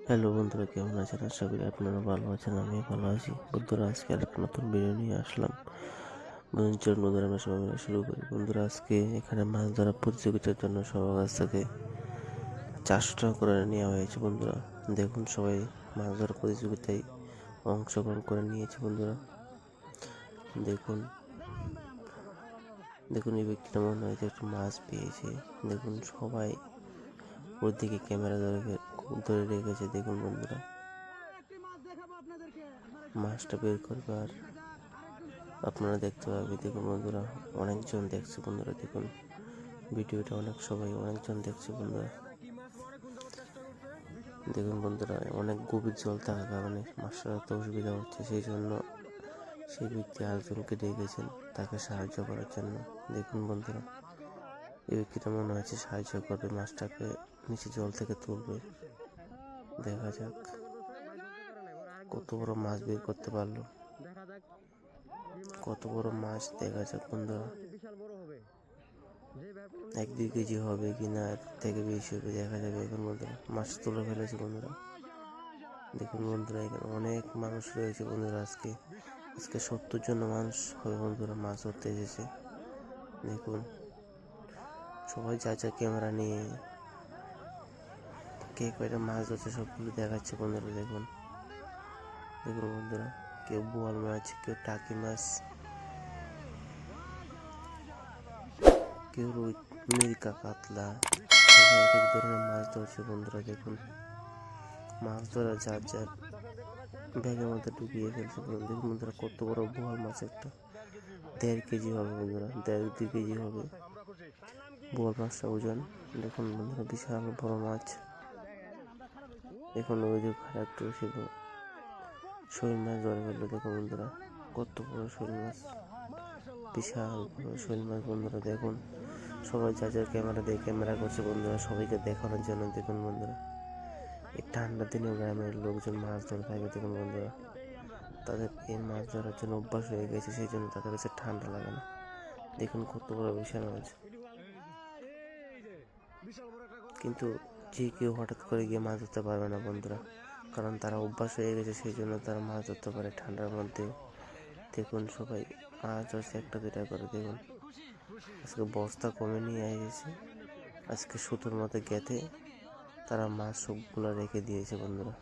Hello বন্ধুরা, কেমন আছেন? আশা করি আপনারা ভালো আছেন, আমি ভালো আছি। বন্ধুরা, আজকে আর একটা নতুন ভিডিও নিয়ে আসলাম। বন্ধুরা, আমরা সবাই মিলে শুরু করি। বন্ধুরা, আজকে এখানে মাছ ধরা প্রতিযোগিতার জন্য সবার কাছ থেকে 400 টাকা করে নেওয়া হয়েছে। বন্ধুরা দেখুন, সবাই মাছ ধরা প্রতিযোগিতায় অংশগ্রহণ করে নিয়েছে। বন্ধুরা দেখুন দেখুন এই ব্যক্তিটা মনে হয় যে একটু মাছ পেয়েছে। দেখুন সবাই ওর দিকে ক্যামেরা ধরে রেখেছে। দেখুন বন্ধুরা, মাছটা বের করবে আর আপনারা দেখতে পাবেন। দেখুন বন্ধুরা, অনেকজন দেখছে। বন্ধুরা দেখুন ভিডিওটা, অনেকজন দেখছে। বন্ধুরা দেখুন বন্ধুরা, অনেক গভীর জল থাকার কারণে মাছটা ধরতে অসুবিধা হচ্ছে, সেই জন্য সেই ব্যক্তি আরেকজনকে ডেকেছেন তাকে সাহায্য করার জন্য। দেখুন বন্ধুরা, এই ব্যক্তিটা মনে হচ্ছে সাহায্য করবে, মাছটাকে নিচে জল থেকে তুলবে। দেখা যাক কত বড় মাছ বের করতে পারলো, কত বড় মাছ। দেখা যাক বন্ধুরা, 1-2 কেজি হবে কিনা, এর থেকে বেশি হবে, দেখা যাবে। এখন বন্ধুরা মাছ তুলে ফেলেছে। বন্ধুরা দেখুন বন্ধুরা, এখানে অনেক মানুষ রয়েছে। বন্ধুরা আজকে 70 জন মানুষ হবে। বন্ধুরা মাছ ধরতে এসেছে। দেখুন সবাই যা যা ক্যামেরা নিয়ে কে কয়টা মাছ ধরছে সবগুলো দেখাচ্ছে। বন্ধুরা দেখুন বন্ধুরা, কেউ বোয়াল মাছ, কেউ টাকি মাছ, কেউ রুই, মিরকা, কাতলা, এক এক ধরনের মাছ ধরছে। বন্ধুরা দেখুন মাছ ধরা যার যার ব্যাগের মধ্যে ঢুকিয়ে ফেলছে। দেখুন বন্ধুরা, কত বড় বোয়াল মাছ, একটা 1.5 কেজি হবে। বন্ধুরা 1.5-2 কেজি হবে বোয়াল মাছটা ওজন। দেখুন বন্ধুরা, বিশাল বড় মাছ। দেখুন ওই যে একটু শৈল মাছ ধরে ফেললো। দেখুন বন্ধুরা, কত বড় শৈল মাছ, বিশাল বড় শৈল মাছ। বন্ধুরা দেখুন সবাই যা যার ক্যামেরা দিয়ে ক্যামেরা করছে। বন্ধুরা সবাইকে দেখানোর জন্য। দেখুন বন্ধুরা, এই ঠান্ডার দিনে গ্রামের লোকজন মাছ ধরে থাকে। দেখুন বন্ধুরা, তাদের এই মাছ ধরার জন্য অভ্যাস হয়ে গেছে, সেই জন্য তাদের কাছে ঠান্ডা লাগে না। দেখুন কত বড় বিশাল মাছ। কিন্তু যে কেউ হঠাৎ করে গিয়ে মাছ ধরতে পারবে না বন্ধুরা, কারণ তারা অভ্যাস হয়ে গেছে, সেই জন্য তারা মাছ ধরতে পারে ঠান্ডার মধ্যেও। দেখুন সবাই মাছ ধরছে 1-2টা করে। দেখুন আজকে বস্তা কমে নিয়ে এসেছে, আজকে সুতোর মতো গেঁথে তারা মাছ সবগুলো রেখে দিয়েছে। বন্ধুরা